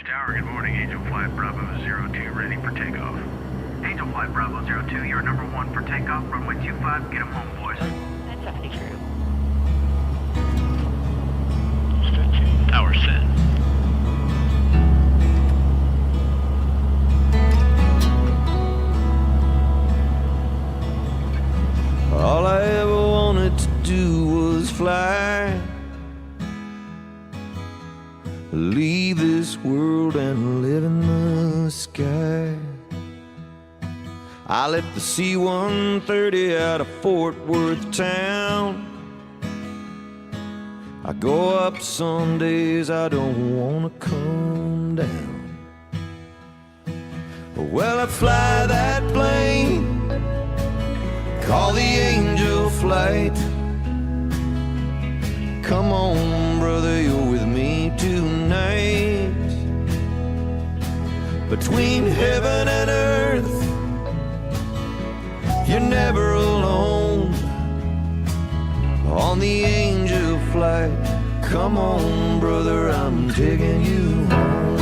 Tower, good morning. Angel Flight Bravo 02, ready for takeoff. Angel Flight Bravo 02, you're number 1 for takeoff. Runway 25, get them home, boys. That's already true. Tower set. All I ever wanted to do was fly, leave this world and live in the sky. I let the C-130 out of Fort Worth town. I go up some days I don't wanna come down. Well, I fly that plane, call the Angel Flight. Come on, brother, you're with me tonight. Between heaven and earth, you're never alone. On the Angel Flight, come on, brother, I'm taking you home.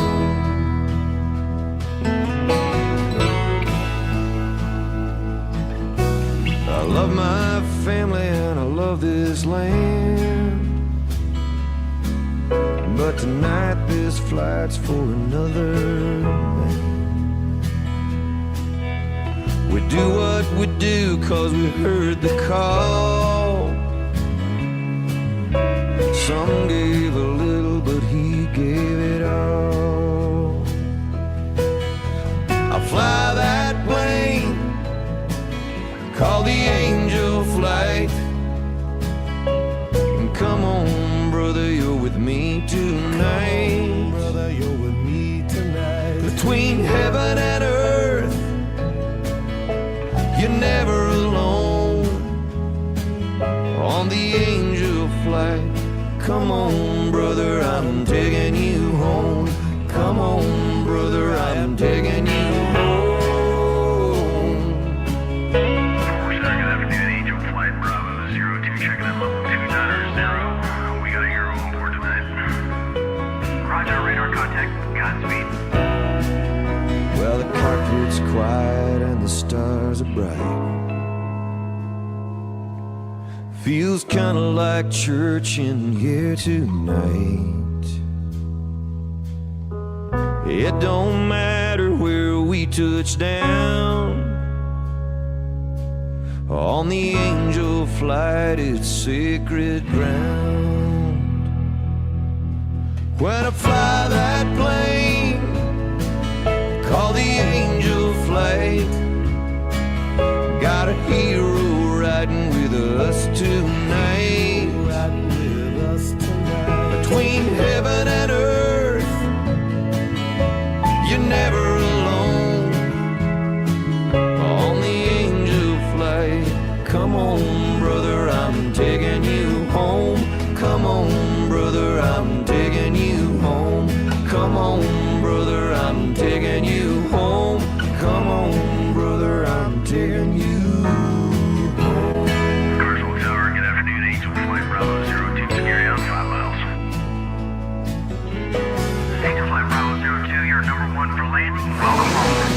I love my family and I love this land, but tonight this flight's for another man. We do what we do 'cause we heard the call. Some gave a little, but he gave it all. I fly that plane, call the Angel Flight. And come on, brother, you're with me tonight. Brother, you're with me tonight. Between heaven and earth, you're never alone. On the Angel Flight, come on, brother, I'm taking you home. Come on, brother, I'm taking you home. Well, the cockpit's quiet and the stars are bright. Feels kinda like church in here tonight. It don't matter where we touch down. On the Angel Flight, it's sacred ground. When I fly that plane, call the Angel Flight. Got a hero riding with us tonight. Riding with us tonight. Between heaven and earth, you're never alone. On the Angel Flight, come on, brother, I'm taking you home. Come on, brother, I'm taking you home. Come on, brother, I'm taking you home. Come on, brother, I'm taking you home. Carswell Tower, good afternoon. Angel Flight Bravo 02, security on 5 miles. Angel Flight Bravo 02, you're number 1 for landing. Welcome home.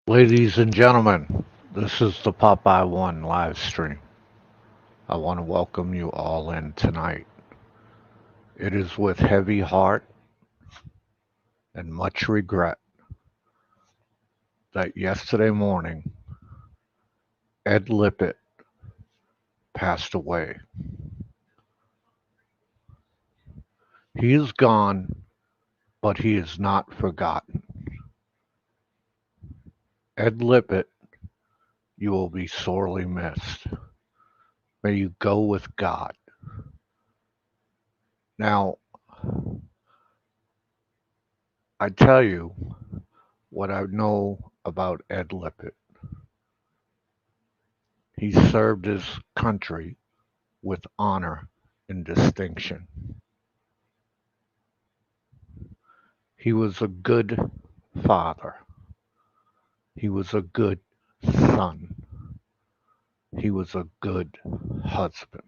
Ladies and gentlemen, this is the Popeye One live stream. I want to welcome you all in tonight. It is with heavy heart and much regret that yesterday morning Ed Lipet passed away. He is gone, but he is not forgotten. Ed Lipet, you will be sorely missed. May you go with God. Now, I tell you what I know about Ed Lipet. He served his country with honor and distinction. He was a good father. He was a good son. He was a good husband.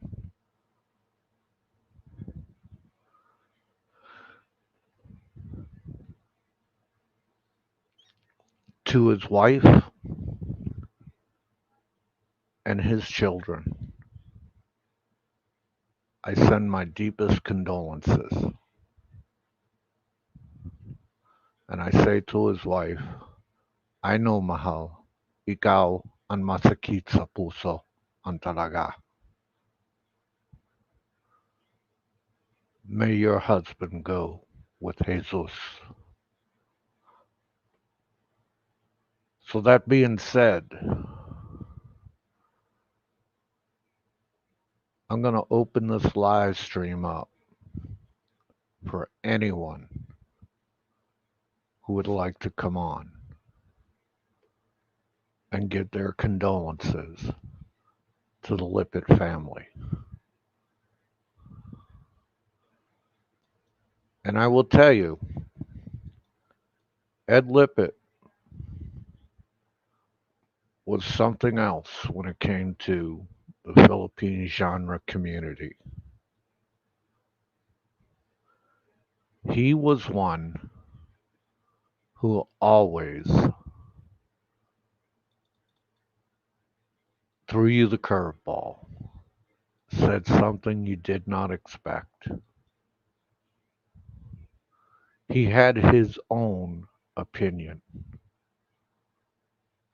To his wife and his children, I send my deepest condolences. And I say to his wife, I know, mahal, ikaw ang masakit sa puso ang talaga. May your husband go with Jesus. So that being said, I'm going to open this live stream up for anyone who would like to come on and give their condolences to the Lipet family. And I will tell you, Ed Lipet was something else when it came to the Philippine genre community. He was one who always threw you the curveball, said something you did not expect. He had his own opinion.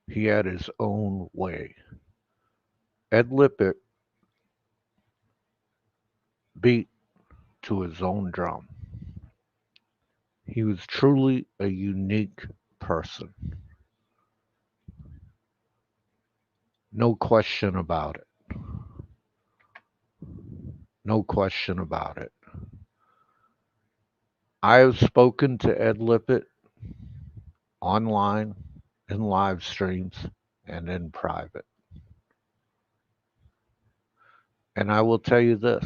He had his own way. Ed Lipet beat to his own drum. He was truly a unique person. No question about it. No question about it. I have spoken to Ed Lipet online, in live streams, and in private. And I will tell you this.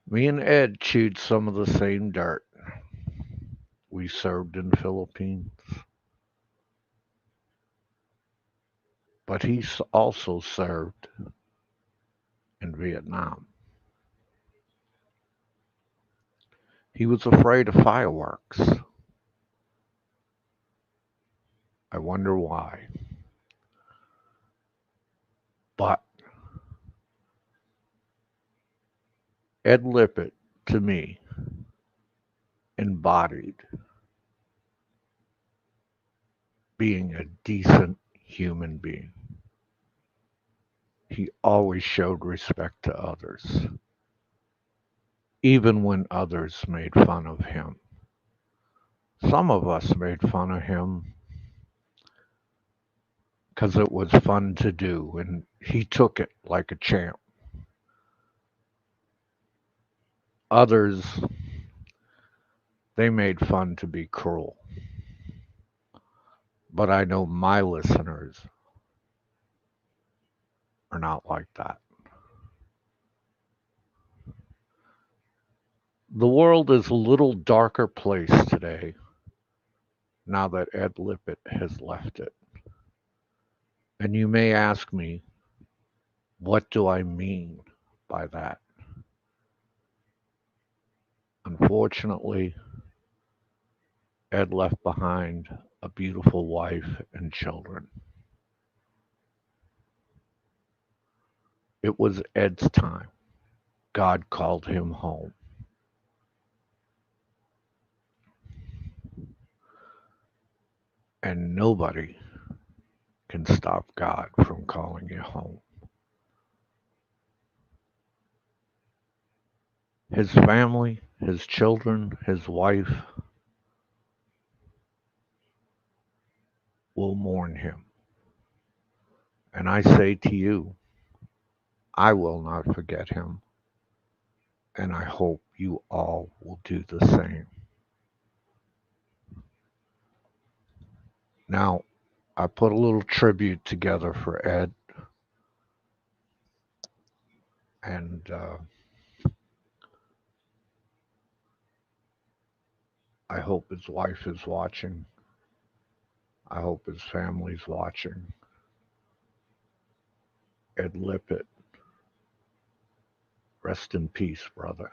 Me and Ed chewed some of the same dirt. We served in the Philippines, but he also served in Vietnam. He was afraid of fireworks. I wonder why. But Ed Lipet, to me, embodied being a decent human being. He always showed respect to others, even when others made fun of him. Some of us made fun of him because it was fun to do, and he took it like a champ. Others, they made fun to be cruel. But I know my listeners are not like that. The world is a little darker place today now that Ed Lipet has left it. And you may ask me, what do I mean by that? Unfortunately, Ed left behind a beautiful wife and children. It was Ed's time. God called him home. And nobody can stop God from calling you home. His family, his children, his wife will mourn him. And I say to you, I will not forget him. And I hope you all will do the same. Now, I put a little tribute together for Ed, and I hope his wife is watching. I hope his family's watching. Ed Lipet, rest in peace, brother.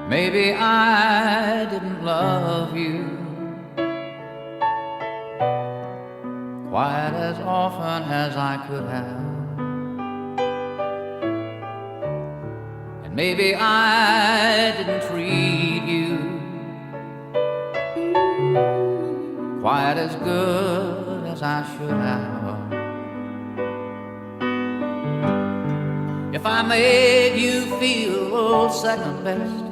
Maybe I didn't love you quite as often as I could have, and maybe I didn't treat you quite as good as I should have. If I made you feel second best,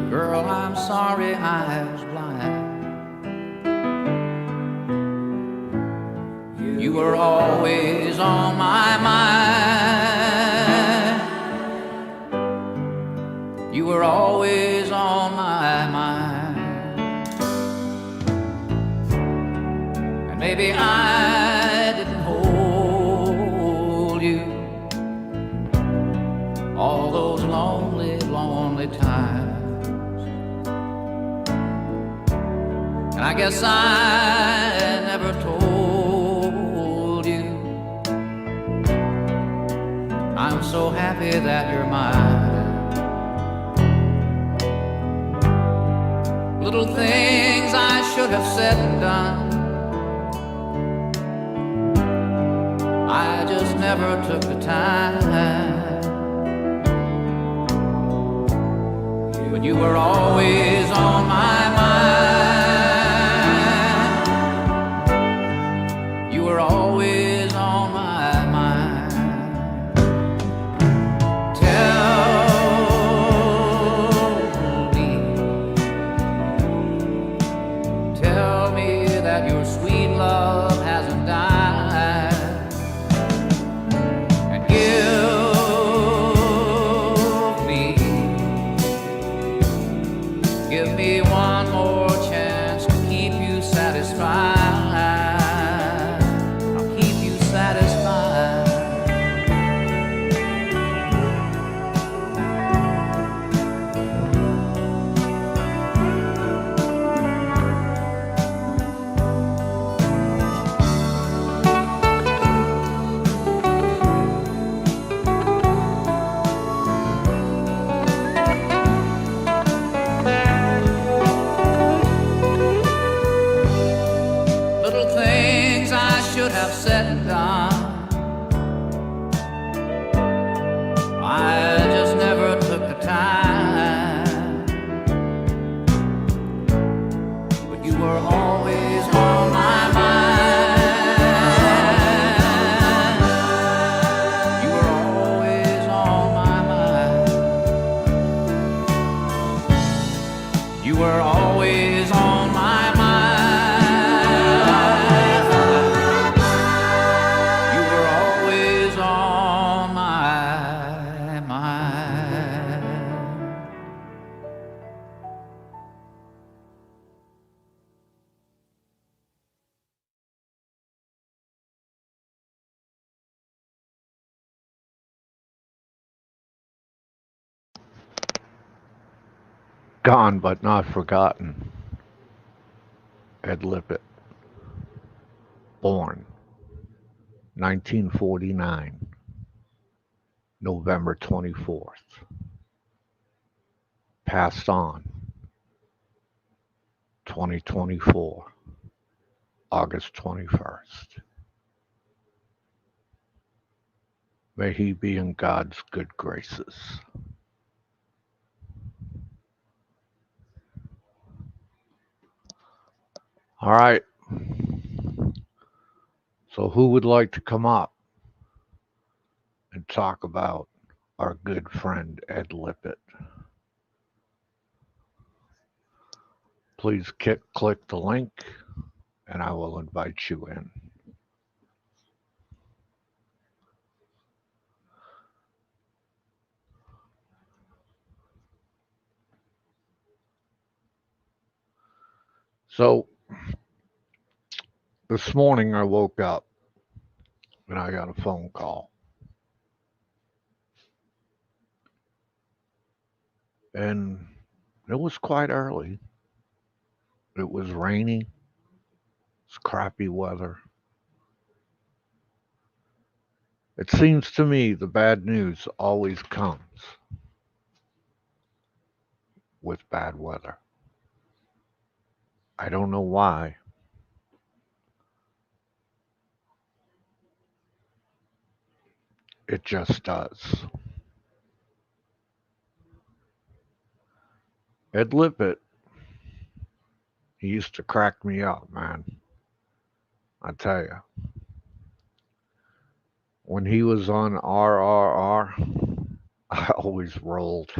girl, I'm sorry I was blind. You were always on my mind. You were always on my mind. And maybe I didn't hold you all those lonely, lonely times. And I guess I never told you I'm so happy that you're mine. Little things I should have said and done, I just never took the time. But you were always on my mind. You were always on my mind. Tell me that your sweet love hasn't died, and give me one more chance to keep you satisfied. I'll keep you satisfied. Little things I should have said and done, I just never took the time. But you were always on my mind. You were always on my mind. You were always on my mind. You were always on my mind. Gone but not forgotten. Ed Lipet, born 1949, November 24th. Passed on 2024, August 21st. May he be in God's good graces. All right. So, who would like to come up and talk about our good friend Ed Lipet? Please click the link and I will invite you in. So this morning I woke up and I got a phone call. And it was quite early. It was rainy, it's crappy weather. It seems to me the bad news always comes with bad weather. I don't know why. It just does. Ed Lipet, he used to crack me up, man. I tell you. When he was on RRR, I always rolled.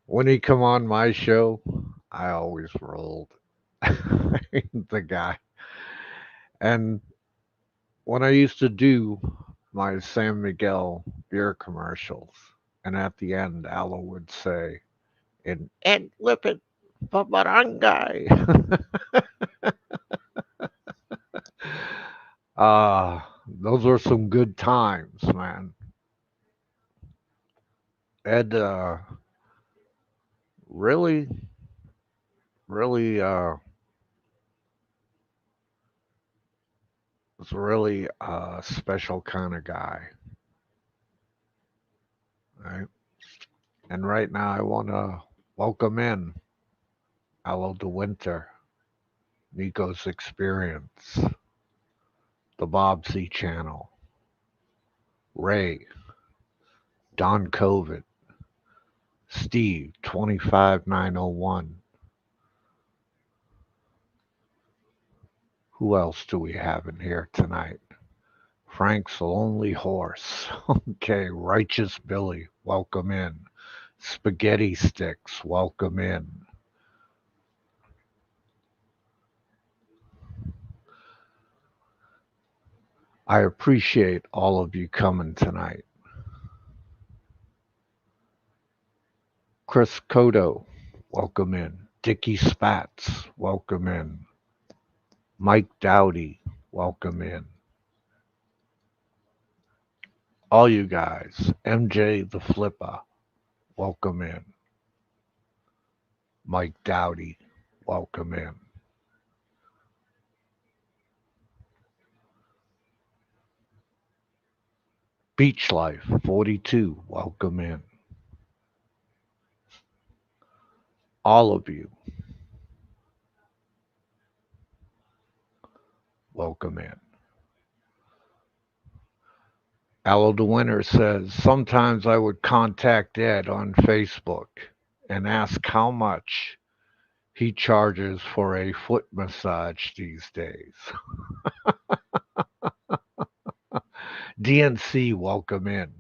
When he come on my show, I always rolled. The guy. And when I used to do my San Miguel beer commercials, and at the end, Aloe would say, "And Ed Lipet, Paparangay." Those were some good times, man. Ed really, really was really a special kind of guy, right? And right now, I want to welcome in Aloe de Winter, Nico's Experience, the Bobsy Channel, Ray, Don COVID, Steve 25901. Who else do we have in here tonight? Frank's Lonely Horse. Okay, Righteous Billy, welcome in. Spaghetti Sticks, welcome in. I appreciate all of you coming tonight. Chris Cotto, welcome in. Dickie Spats, welcome in. Mike Dowdy, welcome in. All you guys, MJ the Flipper, welcome in. Mike Dowdy, welcome in. Beach Life 42, welcome in. All of you, welcome in. Aloe de Winter says, sometimes I would contact Ed on Facebook and ask how much he charges for a foot massage these days. DNC, welcome in.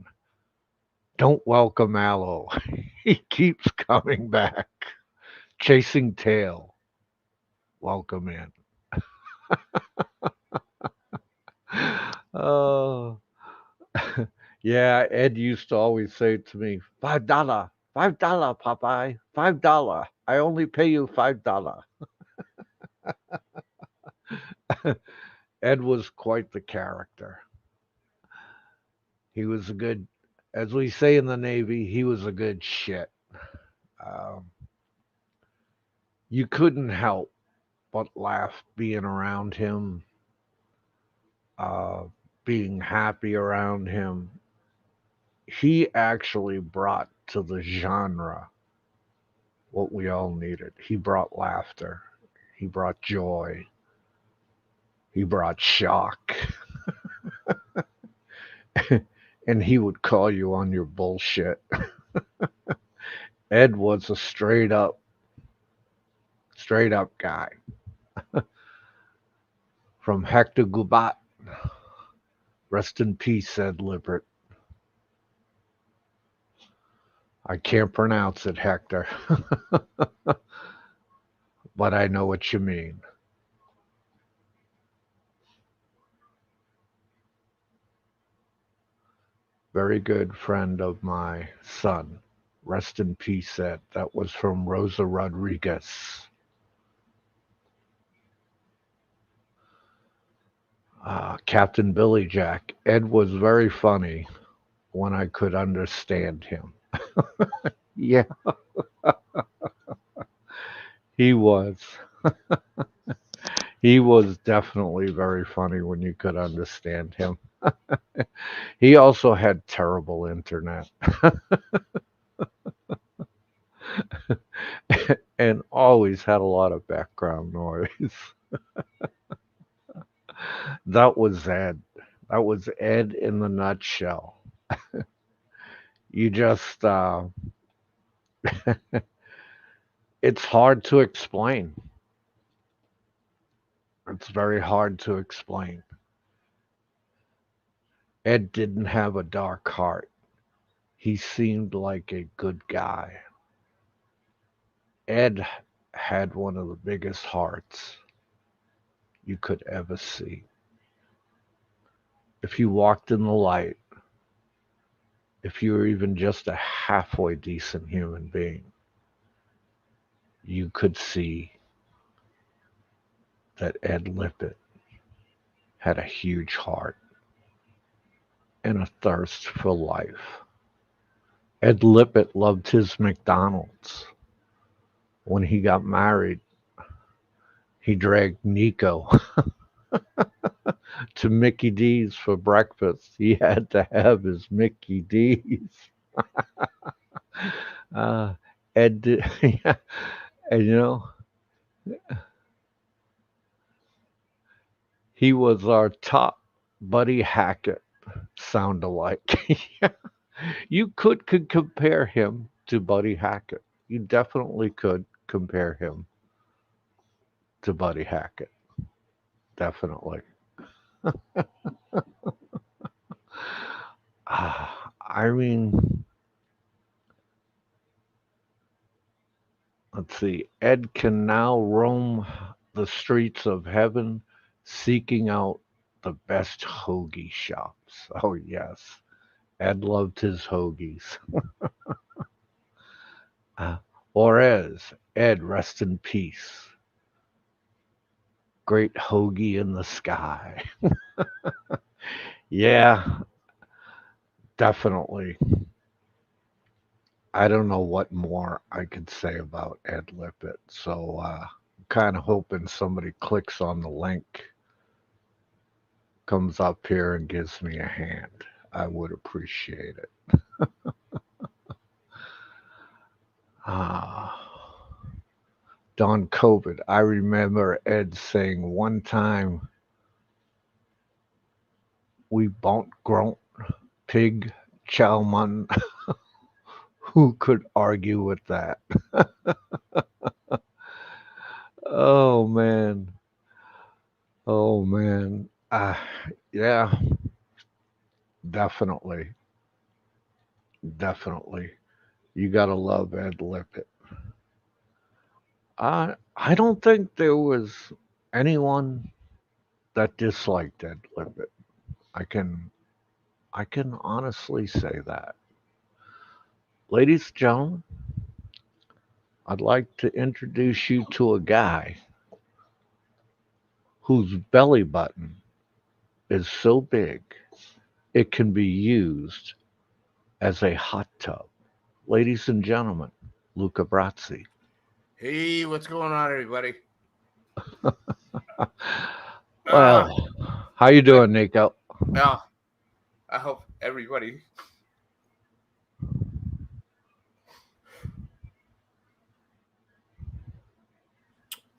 Don't welcome Aloe. He keeps coming back. Chasing Tail, welcome in. Oh, yeah, Ed used to always say to me, $5, $5, Popeye, $5. I only pay you $5. Ed was quite the character. He was a good, as we say in the Navy, he was a good shit. Um, you couldn't help but laugh being around him, uh, being happy around him. He actually brought to the genre what we all needed. He brought laughter, he brought joy, he brought shock, and he would call you on your bullshit. Ed was a straight up guy. From Hector Gubat, rest in peace, Ed Lipet. I can't pronounce it, Hector, but I know what you mean. Very good friend of my son. Rest in peace, Ed. That was from Rosa Rodriguez. Captain Billy Jack. Ed was very funny when I could understand him. Yeah, he was. He was definitely very funny when you could understand him. He also had terrible internet and always had a lot of background noise. That was Ed. That was Ed in the nutshell. You just, it's hard to explain. It's very hard to explain. Ed didn't have a dark heart. He seemed like a good guy. Ed had one of the biggest hearts you could ever see. If you walked in the light, if you were even just a halfway decent human being, you could see that Ed Lipet had a huge heart and a thirst for life. Ed Lipet loved his McDonald's. When he got married, he dragged Nico to Mickey D's for breakfast. He had to have his Mickey D's. Uh, Ed did, yeah, and he was our top Buddy Hackett sound alike. You could compare him to Buddy Hackett. You definitely could compare him to Buddy Hackett. Definitely. I mean, let's see. Ed can now roam the streets of heaven seeking out the best hoagie shops. Oh, yes. Ed loved his hoagies. Uh, Orez, Ed, rest in peace. Great hoagie in the sky. Yeah, definitely. I don't know what more I could say about Ed Lipet. So I'm kind of hoping somebody clicks on the link, comes up here and gives me a hand. I would appreciate it. Ah, Don COVID. I remember Ed saying one time, we bont grunt pig chowman. Who could argue with that? Oh man. Oh man. Yeah, definitely. Definitely. You gotta love Ed Lippitt. I don't think there was anyone that disliked Ed Lippitt. I can I can honestly say that. Ladies and gentlemen, I'd like to introduce you to a guy whose belly button is so big it can be used as a hot tub. Ladies and gentlemen, Luca Brazzi. Hey, what's going on, everybody? Uh, Well, how you good. doing, Nico? Well, I hope everybody.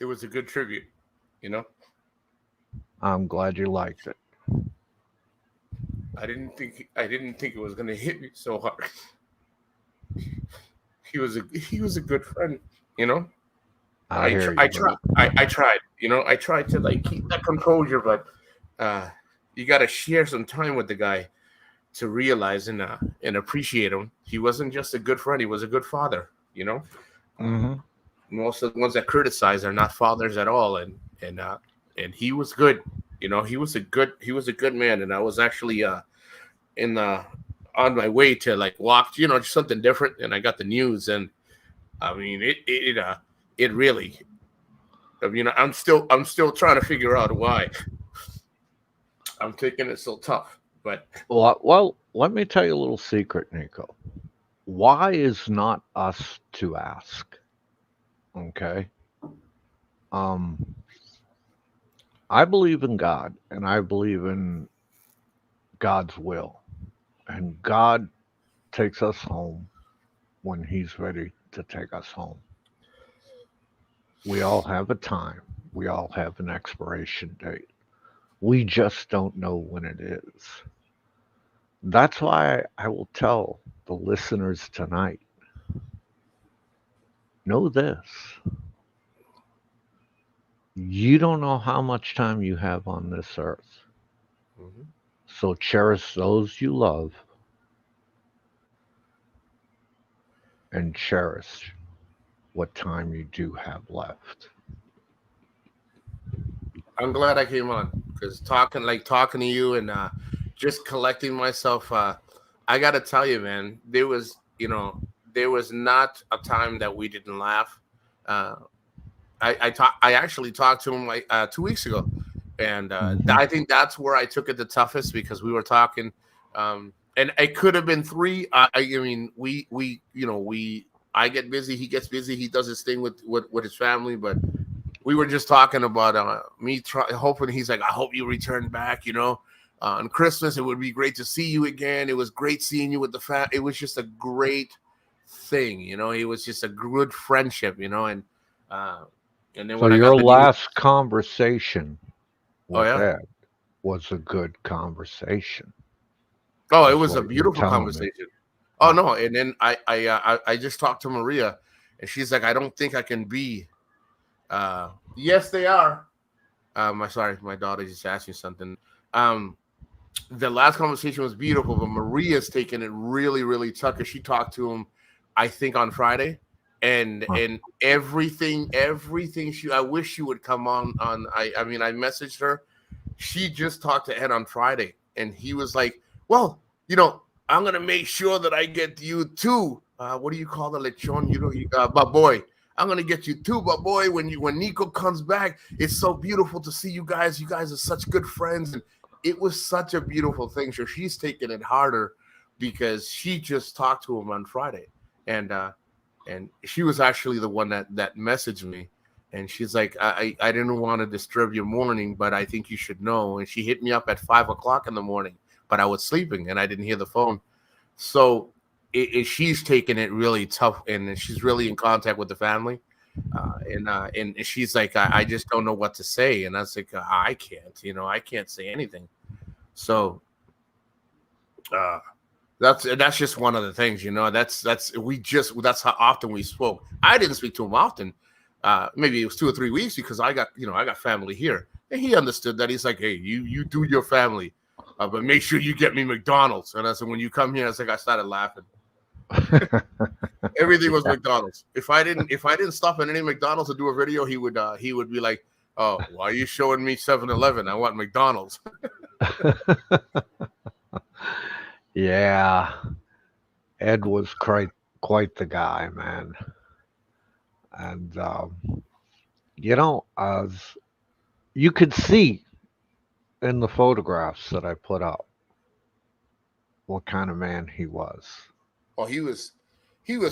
It was a good tribute. You know, I'm glad you liked it. I didn't think it was gonna hit me so hard. He was a good friend. You know, I hear I you, tried buddy. I tried. I tried to like keep that composure, but uh, you got to share some time with the guy to realize and appreciate him. He wasn't just a good friend; he was a good father. Uh, Hmm. most of the ones that criticize are not fathers at all, and he was good. He was a good man, and I was actually in the on my way to like walk, just something different, and I got the news, and I mean it really, I'm still trying to figure out why I'm taking it so tough, but Well, let me tell you a little secret, Nico. Why is not us to ask? Okay. Um, I believe in God, and I believe in God's will, and God takes us home when He's ready to take us home. We all have a time. We all have an expiration date. We just don't know when it is. That's why I will tell the listeners tonight, know this. You don't know how much time you have on this earth. mhm. So cherish those you love and cherish what time you do have left. I'm glad I came on because talking to you and just collecting myself. I got to tell you, man, there was not a time that we didn't laugh. Uh, I actually talked to him like 2 weeks ago, and Hmm. I think that's where I took it the toughest because we were talking, and it could have been three. I mean, we I get busy, he gets busy, he does his thing with his family, but we were just talking about hoping. He's like, I hope you return back. On Christmas, it would be great to see you again. It was great seeing you with the fam. It was just a great thing. It was just a good friendship. Uh, and then So when I your got the news, last conversation oh with yeah, Ed was a good conversation, oh, it is was a what you're beautiful telling me. conversation. Oh Uh, no, and then I just talked to Maria, and she's like, I don't think I can be. Yes, they are. I'm sorry, my daughter just asked me something. Um, the last conversation was beautiful, but Maria's taking it really, really tough because she talked to him, I think, on Friday, and uh, everything. I wish she would come on. I mean, I messaged her. She just talked to Ed on Friday, and he was like, "Well, I'm gonna make sure that I get you too. What do you call the lechon? But boy, I'm gonna get you too. But boy, when Nico comes back, it's so beautiful to see you guys. You guys are such good friends, and it was such a beautiful thing. So she's taking it harder because she just talked to him on Friday, and she was actually the one that messaged me. And she's like, I didn't want to disturb your morning, but I think you should know. And she hit me up at 5 o'clock in the morning, but I was sleeping and I didn't hear the phone. So she's taking it really tough, and she's really in contact with the family. And she's like, I just don't know what to say. And I was like, I can't, I can't say anything. So uh, that's just one of the things, that's how often we spoke. I didn't speak to him often. Maybe it was 2 or 3 weeks because I got family here, and he understood that. He's like, hey, you do your family, but make sure you get me McDonald's. And I said, when you come here, I started laughing. Everything was yeah. McDonald's. If I didn't stop at any McDonald's to do a video, he would be like, oh, why are you showing me 7-Eleven? I want McDonald's. Yeah. Ed was quite the guy, man. And as you could see in the photographs that I put up what kind of man he was. Oh, he was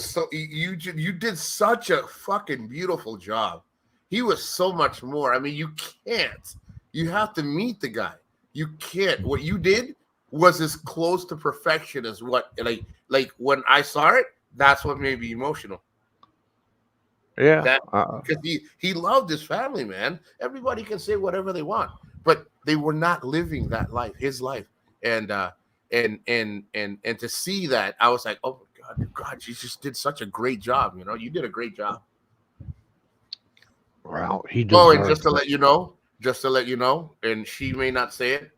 so you did such a fucking beautiful job. He was so much more. I mean, you can't. You have to meet the guy. You can't. What you did was as close to perfection as what like when I saw it. That's what made me emotional. Yeah. That because he loved his family, man. Everybody can say whatever they want, but they were not living that life, his life, and and to see that, I was like, oh my God, you just did such a great job. You did a great job. Well, he Oh, and just deserves to it. let you know, and she may not say it,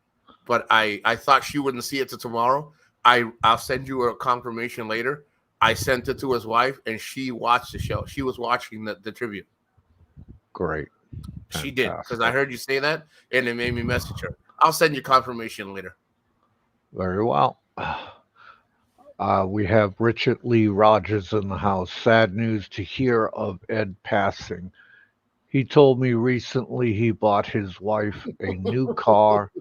but I thought she wouldn't see it till tomorrow. I'll send you a confirmation later. I sent it to his wife, and she watched the show. She was watching the tribute. Great. She did because I Fantastic. heard you say that, and it made me message her. I'll send you confirmation later. Very well. We have Richard Lee Rogers in the house. Sad news to hear of Ed passing. He told me recently he bought his wife a new car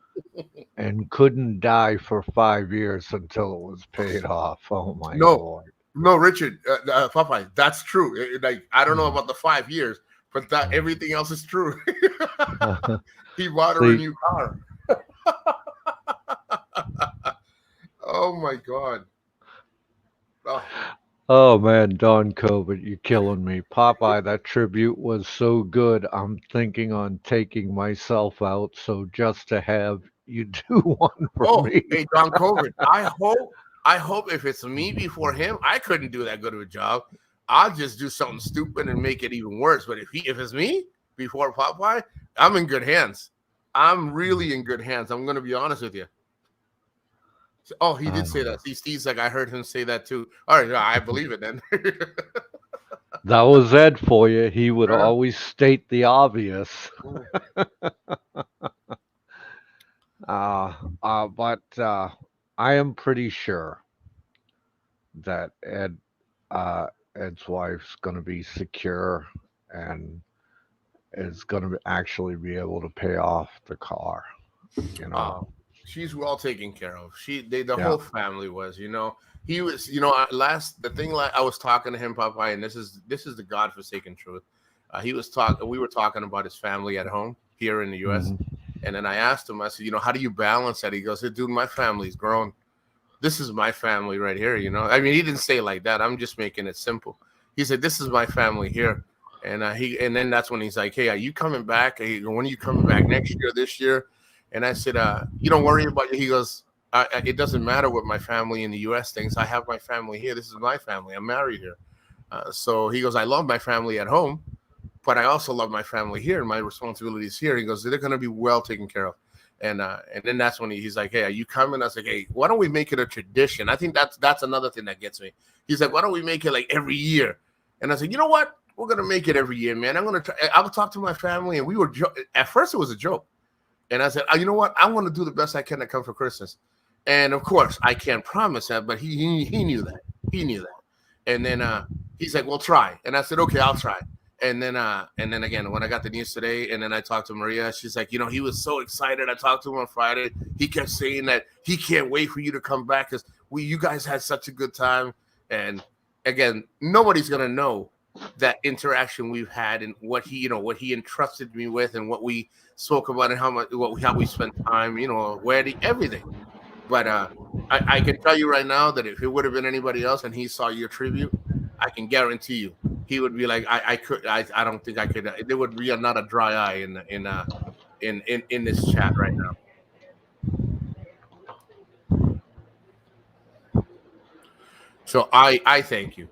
and couldn't die for 5 years until it was paid off. Oh my No, lord. no, Richard, Popeye, that's true. Like, I don't know about the 5 years, but that everything else is true. He bought her a See, new car. Oh my God. Oh, oh man, Don Covert, you're killing me. Popeye, that tribute was so good. I'm thinking on taking myself out, so just to have you do one for oh, me. hey, Don COVID. I hope if it's me before him, I couldn't do that good of a job. I'll just do something stupid and make it even worse. But if it's me before Popeye, I'm in good hands. I'm really in good hands. I'm going to be honest with you. Oh, he did say that. Steve's like, I heard him say that too. All right, I believe it then. That was Ed for you. He would always state the obvious. But I am pretty sure that Ed's wife's going to be secure and is going to actually be able to pay off the car. You know, She's well taken care of. The Yeah. whole family was, he was, the thing, like, I was talking to him, Popeye, and this is the godforsaken truth. We were talking about his family at home here in the U.S. And then I asked him, I said, how do you balance that? He goes, hey, dude, my family's grown. This is my family right here. I mean, he didn't say it like that. I'm just making it simple. He said, this is my family here. And then that's when he's like, hey, are you coming back? When are you coming back, next year, this year? And I said, you don't worry about it. He goes, it doesn't matter what my family in the U.S. thinks. I have my family here. This is my family. I'm married here. So he goes, I love my family at home, but I also love my family here. My responsibilities here. He goes, they're going to be well taken care of. And then that's when he's like, hey, are you coming? I was like, hey, why don't we make it a tradition? I think that's another thing that gets me. He's like, why don't we make it like every year? And I said, you know what? We're going to make it every year, man. I'll talk to my family. And we were, at first it was a joke. And I said, oh, you know what? I want to do the best I can to come for Christmas. And of course, I can't promise that, but he knew that. He knew that. And then he's like, well, try. And I said, okay, I'll try. And then again, when I got the news today, and then I talked to Maria, she's like, he was so excited. I talked to him on Friday. He kept saying that he can't wait for you to come back because you guys had such a good time. And again, nobody's going to know that interaction we've had and what he entrusted me with and what we spoke about and how we spent time, wedding, everything. But I can tell you right now that if it would have been anybody else and he saw your tribute, I can guarantee you he would be like, I don't think I could. There would be not a dry eye in this chat right now. So I thank you.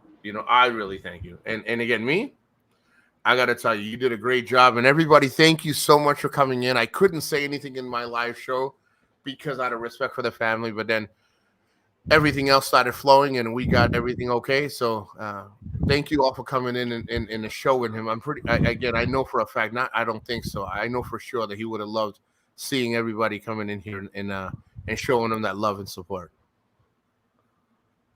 I really thank you. And again, me, I got to tell you, you did a great job. And everybody, thank you so much for coming in. I couldn't say anything in my live show because out of respect for the family, but then everything else started flowing and we got everything okay. So thank you all for coming in and the show with him. I know for a fact, I don't think so. I know for sure that he would have loved seeing everybody coming in here and showing him that love and support.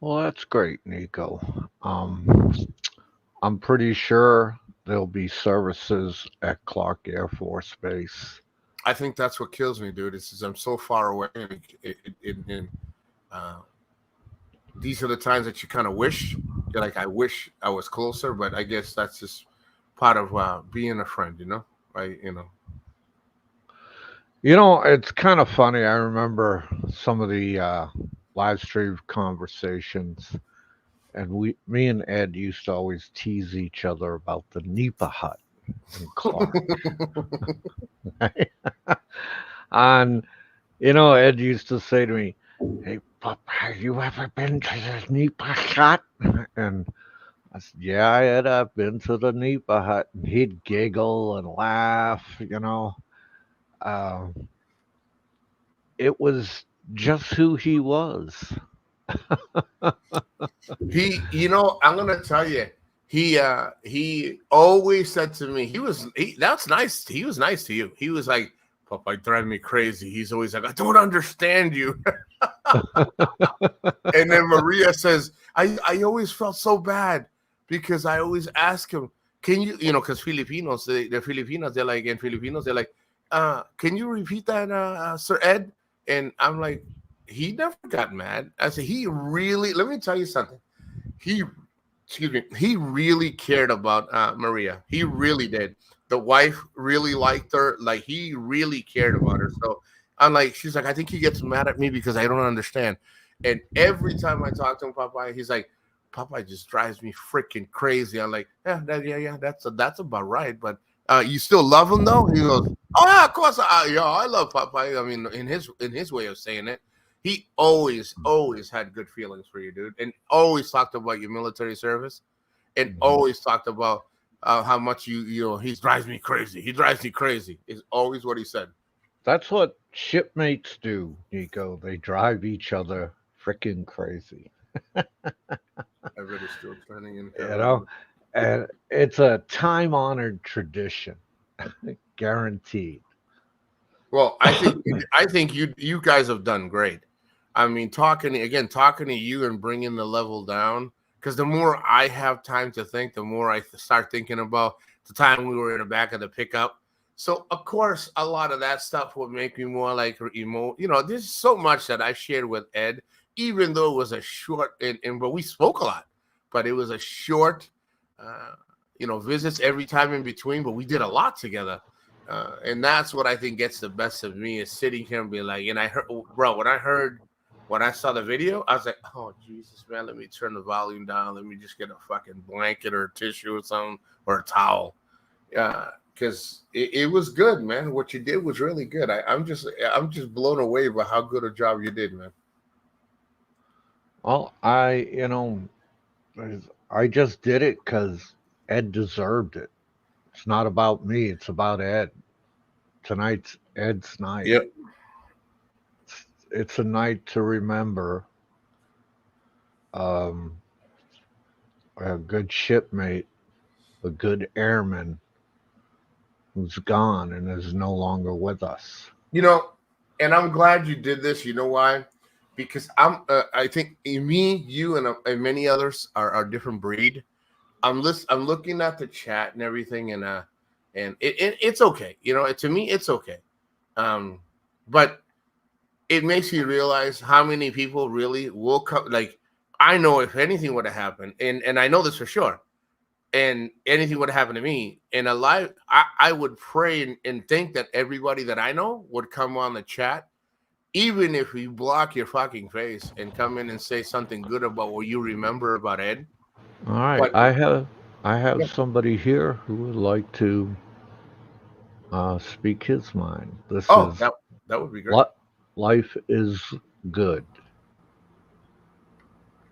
Well, that's great, Nico. I'm pretty sure there'll be services at Clark Air Force Base. I think that's what kills me, dude. It's I'm so far away, and these are the times that you kind of wish, like I wish I was closer, but I guess that's just part of being a friend, right? It's kind of funny. I remember some of the live stream conversations, and me and Ed used to always tease each other about the Nipa hut in Clark. And Ed used to say to me, "Hey, Pop, have you ever been to the Nipa hut?" And I said, "Yeah, Ed, I've been to the Nipa hut." And he'd giggle and laugh. It was just who he was. I'm gonna tell you, he always said to me, that's nice. He was nice to you. He was like, Popeye drive me crazy. He's always like, I don't understand you. And then Maria says, I always felt so bad because I always ask him, can you, because Filipinos, they're Filipinos, they're like, can you repeat that, Sir Ed? And I'm like, he never got mad. I said, let me tell you something. He really cared about Maria. He really did. The wife really liked her. Like, he really cared about her. So I'm like, she's like, I think he gets mad at me because I don't understand. And every time I talk to him, Popeye, he's like, Popeye just drives me freaking crazy. I'm like, yeah, that's about right. But you still love him though? He goes, oh yeah, of course. I love Popeye. I mean, in his way of saying it, he always had good feelings for you, dude, and always talked about your military service, and always talked about how much he drives me crazy. He drives me crazy. Is always what he said. That's what shipmates do, Nico. They drive each other freaking crazy. Everybody's still turning in. You know, and it's a time-honored tradition, guaranteed. Well, I think you guys have done great. I mean, talking to you and bringing the level down, because the more I have time to think, the more I start thinking about the time we were in the back of the pickup. So, of course, a lot of that stuff would make me more like emo. There's so much that I shared with Ed, even though it was a short, but we spoke a lot, but it was a short, visits every time in between, but we did a lot together. And that's what I think gets the best of me, is sitting here and be like, and I heard, bro, when I saw the video, I was like, oh, Jesus, man, let me turn the volume down. Let me just get a fucking blanket or a tissue or something, or a towel. Because it was good, man. What you did was really good. I'm just blown away by how good a job you did, man. Well, I just did it because Ed deserved it. It's not about me. It's about Ed. Tonight's Ed's night. Yep. It's a night to remember a good shipmate, a good airman who's gone and is no longer with us. And I'm glad you did this. You know why? Because I think me, you, and many others are a different breed. I'm looking at the chat and everything, and it's okay. To me, it's okay. But it makes you realize how many people really will come. Like, I know if anything would have happened, and I know this for sure, and anything would have happened to me in a life, I would pray and think that everybody that I know would come on the chat, even if you block your fucking face, and come in and say something good about what you remember about Ed. All right, But I have somebody here who would like to speak his mind. That would be great. Life is good.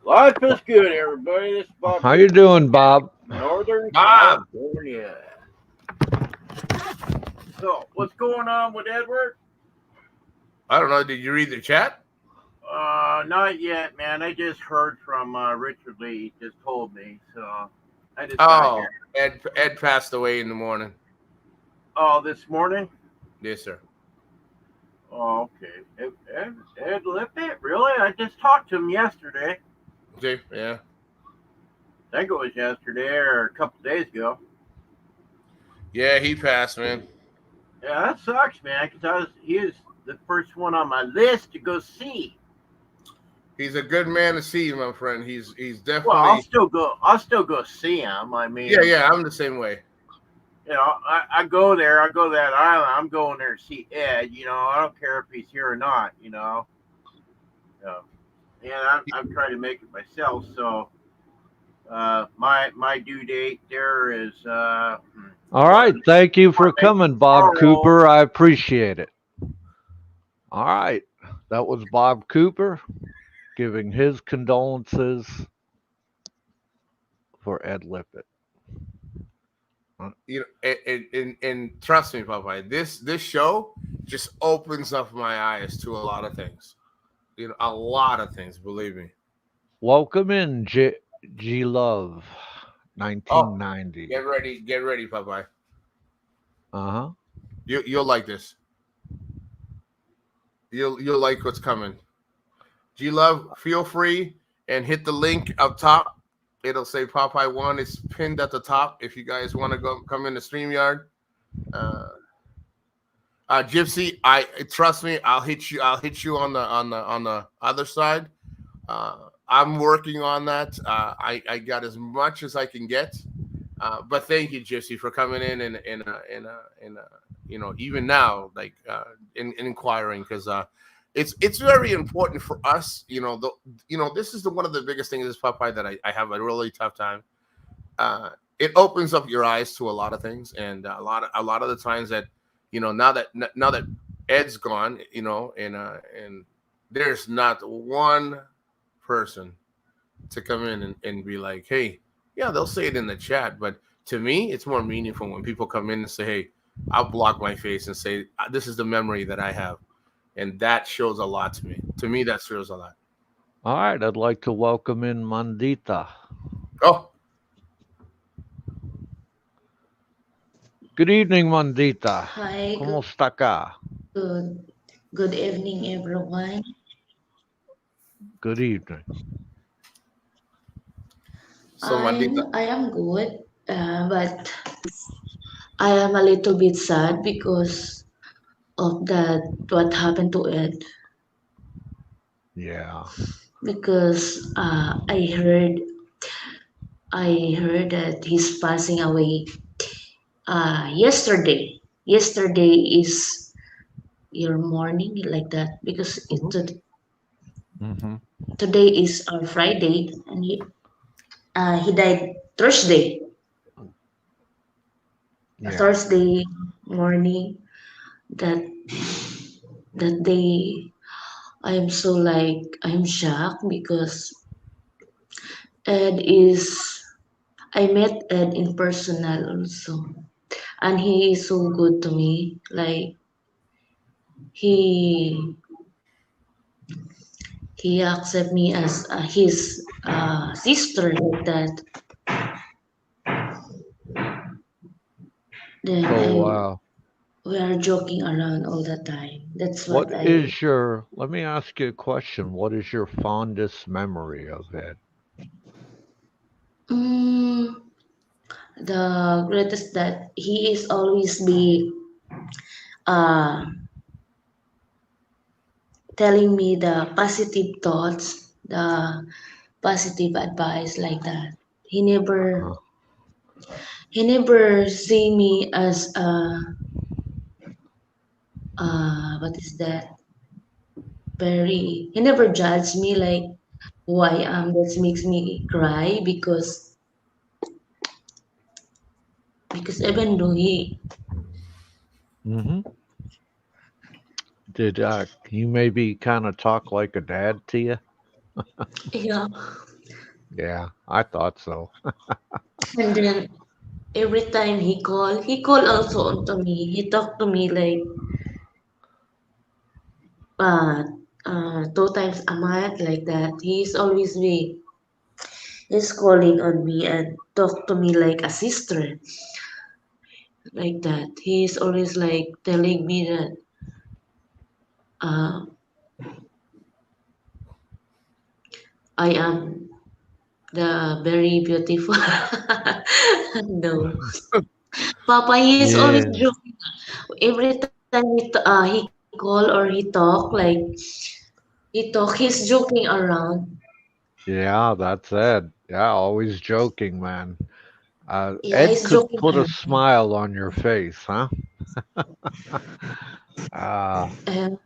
Life is good, everybody. This is Bob. How you doing, Bob? Northern Bob. California. So, what's going on with Edward? I don't know. Did you read the chat? Not yet, man. I just heard from Richard Lee. He just told me, so I just. Oh, Ed passed away in the morning. Oh, this morning? Yes, sir. Oh, okay. Ed Lipet? Really? I just talked to him yesterday. Okay, yeah. I think it was yesterday or a couple days ago. Yeah, he passed, man. Yeah, that sucks, man, because he was the first one on my list to go see. He's a good man to see, my friend. He's definitely. Well, I'll still go see him. I mean, yeah, I'm the same way. I go there. I go to that island. I'm going there to see Ed. I don't care if he's here or not. And I'm trying to make it myself. So, my due date there is. All right, thank you for coming, Bob Cooper. I appreciate it. All right, that was Bob Cooper giving his condolences for Ed Lipet. And trust me, Popeye, this show just opens up my eyes to a lot of things. A lot of things, believe me. Welcome in, G Love, 1990. Get ready, Popeye. Uh-huh. You'll like this. You'll like what's coming. G Love, feel free and hit the link up top. It'll say Popeye One. It's pinned at the top. If you guys want to go come in the StreamYard, uh, Gypsy, I trust me. I'll hit you. I'll hit you on the other side. I'm working on that. I got as much as I can get. But thank you, Gypsy, for coming in and even now, like in inquiring because it's very important for us. This is one of the biggest things is Popeye that I have a really tough time. It opens up your eyes to a lot of things, and a lot of the times that now that Ed's gone, and there's not one person to come in and be like, hey, yeah, they'll say it in the chat, but to me, it's more meaningful when people come in and say, hey, I'll block my face and say, this is the memory that I have. And that shows a lot to me. To me, that shows a lot. All right, I'd like to welcome in Maldita. Oh, Good evening, Maldita. Hi, ¿Cómo está acá? good evening, everyone. Good evening. so Maldita. I am good, but I am a little bit sad because of that what happened to Ed. Yeah. Because I heard that he's passing away. Yesterday. Yesterday is your morning like that because Mm-hmm. today is our Friday and he died Thursday. Yeah. Thursday morning that that day I'm so like I'm shocked because Ed is I met Ed in personal also and he is so good to me like he he accept me as his sister like that then So, we are joking around all the time that's what let me ask you a question. What is your fondest memory of it? mm, the greatest that he is always be uh, telling me the positive thoughts, the positive advice like that. Uh-huh. He never see me as what is that? Very he never judged me like who I am. That makes me cry because even though Mm-hmm. Did you maybe kind of talk like a dad to you? yeah, Yeah, I thought so. and then every time he call also to me. He talked to me like uh, 2 times a month like that. He's calling on me and talk to me like a sister like that. He's always like telling me that uh, I am the very beautiful. No, Papa, he is always Yeah. joking. Every time he call or he talk he's joking around. Yeah, that's Ed. Yeah, always joking, man. Yeah, Ed he's could joking put a around. smile on your face, huh? Uh, And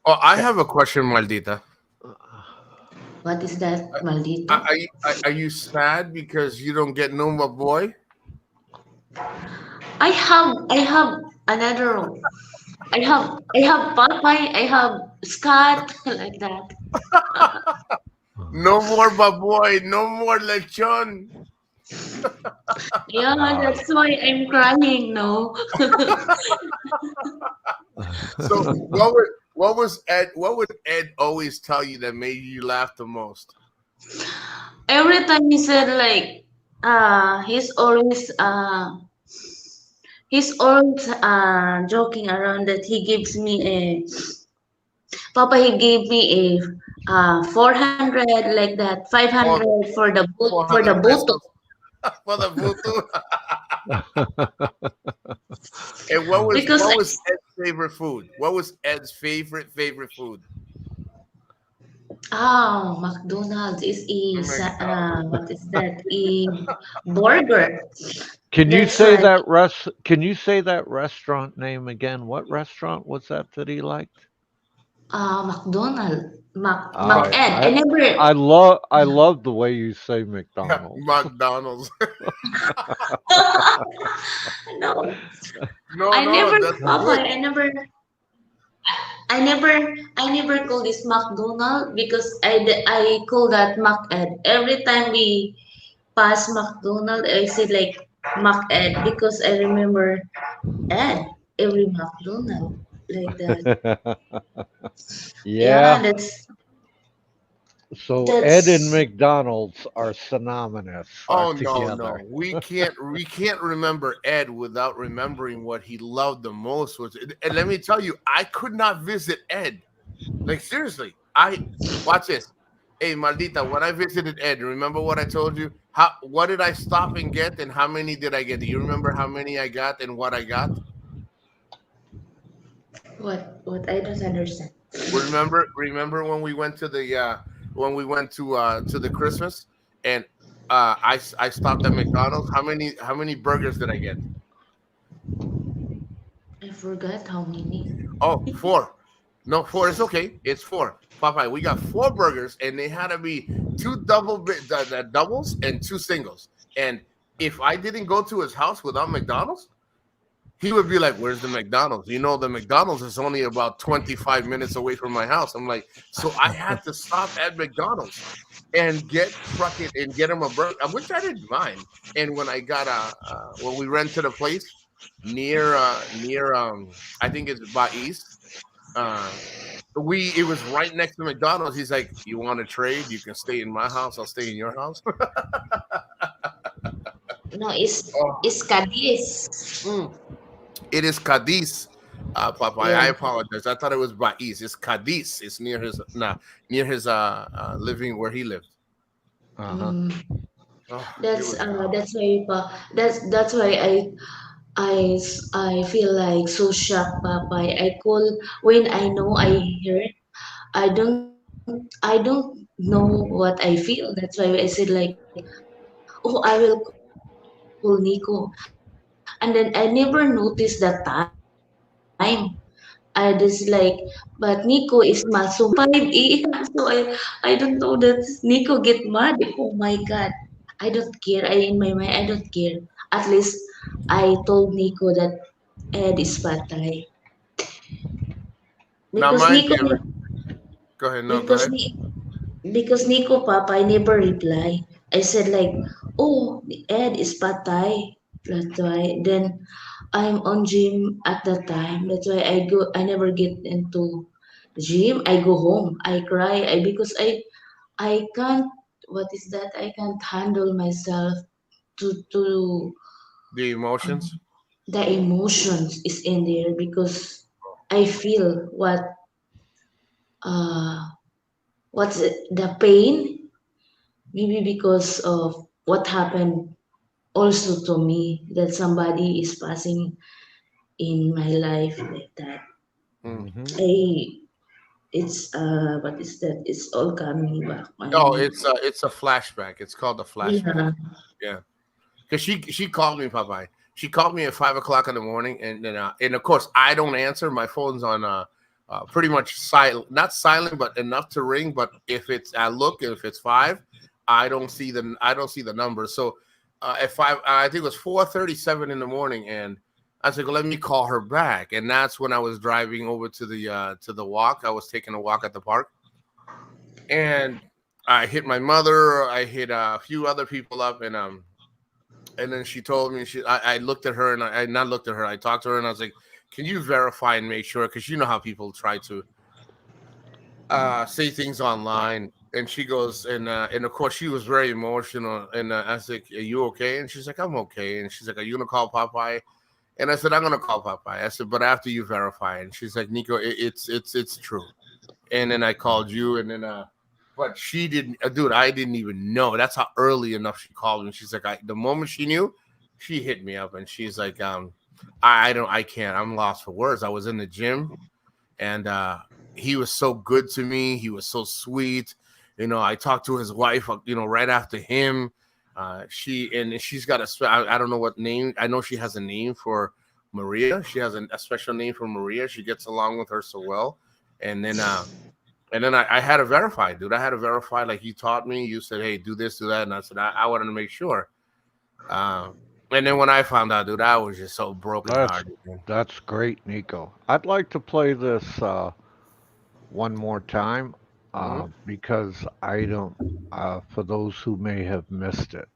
Oh, I eh, have a question, Maldita. what is that, Are, maldita? are, you- are you sad because you don't get no more boy? I have another. I have Popeye. I have Scott like that. No more baboy, no more lechon. Yeah, uh, that's why I'm crying. No, So what would Ed always tell you that made you laugh the most? every time he said like, uh, he's always uh, he's always joking around that he gives me a Papa, he gave me a 400 like that, Four 500 for the boot for the 400 boot. pesos for the voodoo. And what was Because Ed's favorite food? What was Ed's favorite food? McDonald's is McDonald's. what is that? Burger. Can you That's say why that can you say that restaurant name again? What restaurant was that he liked? McDonald. Mc, Ed. I love the way you say McDonald's. McDonald's. No, No, I no, never, that's Papa, good. I never call this McDonald because I call that Ed. Every time we pass McDonald, I say like Ed because I remember Ed every McDonald like that. Yeah. Yeah, So Ed and that's McDonald's are synonymous, are Oh no, together. no. We can't remember Ed without remembering what he loved the most was, and let me tell you, I could not visit Ed. Like seriously. I watch this. Hey Maldita, when I visited Ed, remember what I told you? What did I stop and get and how many did I get? Do you remember how many I got and what I got? what I don't understand. Remember when we went to the Christmas and I stopped at McDonald's. How many burgers did I get? I forgot how many. Oh, four. No, four. It's okay. It's four. Popeye, we got four burgers, and they had to be two the doubles and two singles. And if I didn't go to his house without McDonald's, he would be like, "Where's the McDonald's?" You know, the McDonald's is only about 25 minutes away from my house. I'm like, so I had to stop at McDonald's and get him a burger, which I didn't mind. And when I got when we rented a place near I think it's Bais. Uh, it was right next to McDonald's. He's like, "You want to trade? You can stay in my house. I'll stay in your house." No, it's Oh, Cadiz. mm. It is Cadiz, Papa. I Yeah. apologize. I thought it was Bais. It's Cadiz. It's near his living where he lived. Uh-huh. Mm, Oh, it that's was good. that's why that's why I feel like so shocked, Papa. I call when I know I heard. I don't know what I feel. That's why I said like, oh, I will call Nico, and then I never noticed the time. I just like, but Nico is masum 5 a.m. So I don't know that Nico get mad. Oh my God, I don't care. In my mind, I don't care. At least I told Nico that Ed is patay because Now, mind you, go ahead. No, go because ahead. Ni, because Nico Papa I never reply. I said like, oh, Ed is patay. That's why. Then I'm on gym at that time. That's why I never get into gym. I go home. I cry. I can't. What is that? I can't handle myself to The um, emotions. the emotions is in there because I feel uh the pain maybe because of what happened also to me that somebody is passing in my life like that. Mm. Hmm. I it's what is that? It's all coming back. Oh, My it's a flashback. It's called a flashback. yeah. Yeah, because she called me, Popeye. She called me at 5 o'clock in the morning, and of course I don't answer. My phone's on pretty much silent, not silent, but enough to ring. But if it's I look, if it's five, I don't see the number. So at five, I think it was 4:37 in the morning, and I said, well, let me call her back, and that's when I was driving over to the walk. I was taking a walk at the park, and I hit my mother. I hit a few other people up, and then she told me I looked at her and I not looked at her. I talked to her and I was like, "Can you verify and make sure?" Because you know how people try to say things online. And she goes and of course she was very emotional. And I was like, "Are you okay?" And she's like, "I'm okay." And she's like, "Are you gonna call Popeye?" And I said, "I'm gonna call Popeye." I said, "But after you verify." And she's like, "Nico, it's true." and then I called you, and then but she didn't, dude. I didn't even know. That's how early enough she called me. She's like, the moment she knew, she hit me up, and she's like, I can't. I'm lost for words. I was in the gym, and he was so good to me. He was so sweet. I talked to his wife, right after him. She's got I don't know what name. I know she has a name for Maria. She has a special name for Maria. She gets along with her so well. And then I had to verify, dude. I had to verify, like you taught me. You said, hey, do this, do that. And I said, I wanted to make sure. And then when I found out, dude, I was just so broken hearted. That's great, Nico. I'd like to play this one more time because I don't, for those who may have missed it.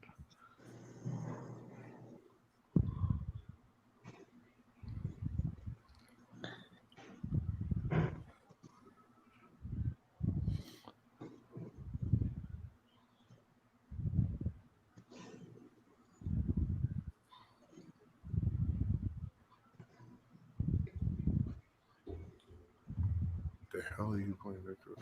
The hell are you playing that through?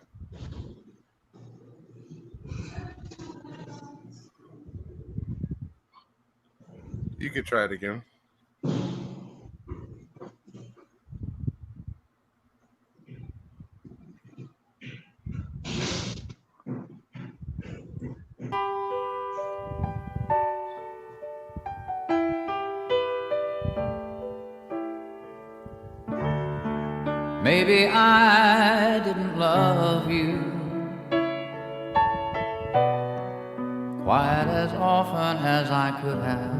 You could try it again. Maybe I didn't love you quite as often as I could have.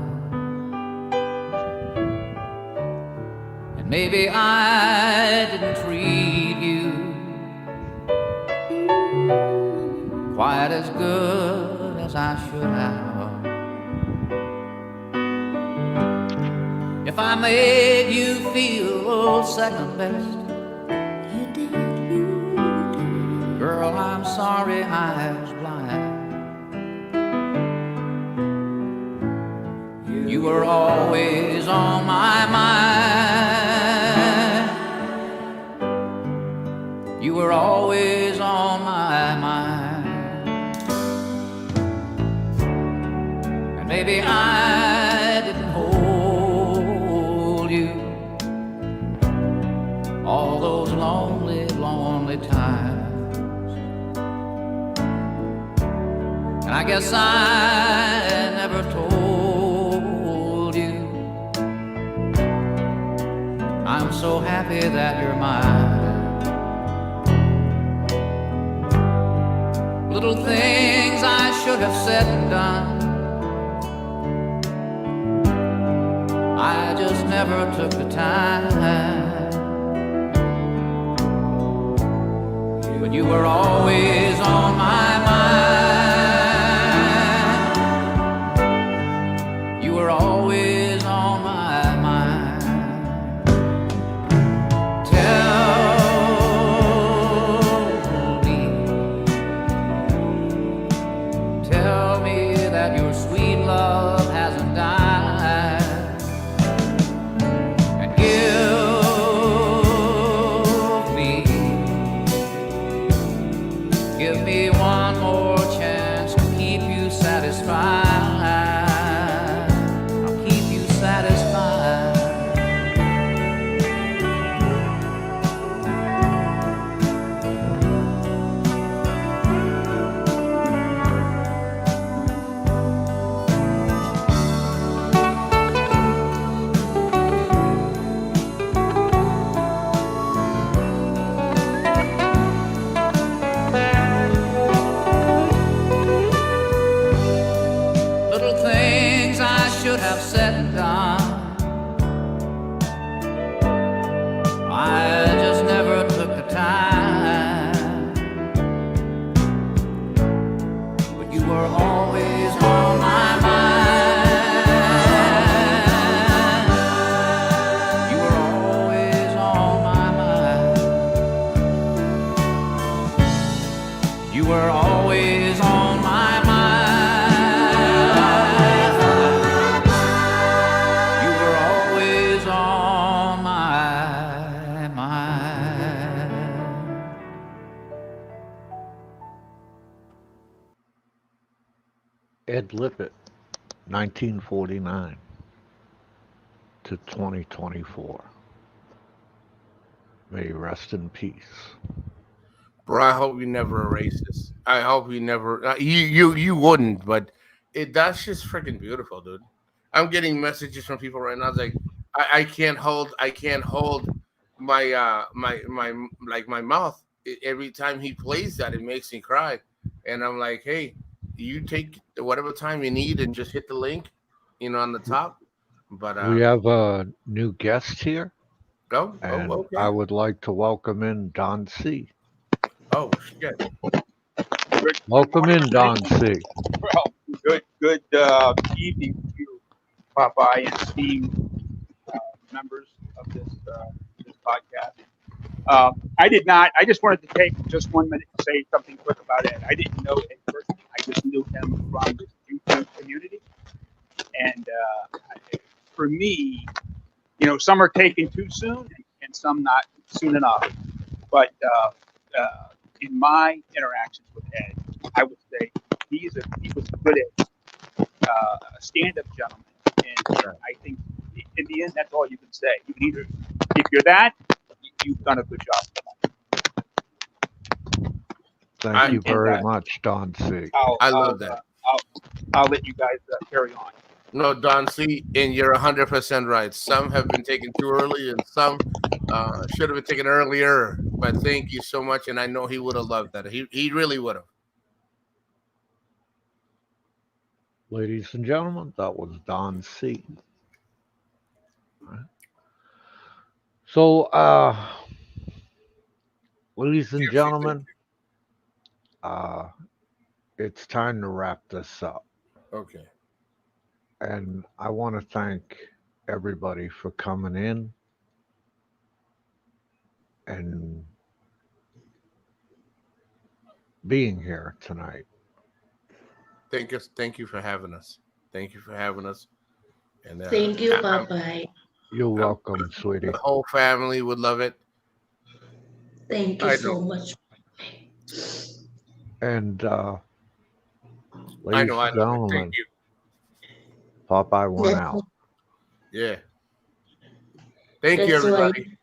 And maybe I didn't treat you quite as good as I should have. If I made you feel second best, girl, I'm sorry I was blind. You were always on my mind. You were always on my mind. And maybe I didn't hold you all those lonely, lonely times. And I guess I never told you I'm so happy that you're mine. Little things I should have said and done, I just never took the time. But you were always on my mind. You were always on my mind. Tell me that your sweet love hasn't died. And give me one more chance to keep you satisfied. I'll keep you satisfied. Little things I should have said and done, I just never took the time. But you were always on my mind. You were always on my mind. You were always on my mind. You Ed Lipet, 1949 to 2024. May he rest in peace. Bro, I hope you never erase this. I hope you never. You wouldn't, but that's just freaking beautiful, dude. I'm getting messages from people right now. It's like I can't hold my mouth. Every time he plays that, it makes me cry, and I'm like, hey, you take whatever time you need and just hit the link, on the top. But We have a new guest here, and okay. I would like to welcome in Don C. Oh shit. Good Welcome morning, in, Don everybody. C. Well, good evening to you, Popeye and Steve, members of this podcast. I did not. I just wanted to take just 1 minute to say something quick about Ed. I didn't know Ed personally. I just knew him from the YouTube community, and for me, some are taken too soon, and some not soon enough. But in my interactions with Ed, I would say he was a good Ed, a stand-up gentleman, and I think in the end, that's all you can say. You can either, if you're that, you've done a good job. Thank you very And, much, Don C. I love that. I'll let you guys carry on. No, Don C, and you're 100% right. Some have been taken too early, and some should have been taken earlier. But thank you so much, and I know he would have loved that. He really would have. Ladies and gentlemen, that was Don C. So, ladies and gentlemen, it's time to wrap this up. Okay. And I want to thank everybody for coming in and being here tonight. Thank you for having us. Thank you for having us. And Thank you, Popeye. You're welcome, sweetie. the whole family would love it. Thank you I so know. much. And I ladies know. I and love it. gentlemen, Thank you. Popeye one That's, out. Yeah. Thank you, that's why everybody.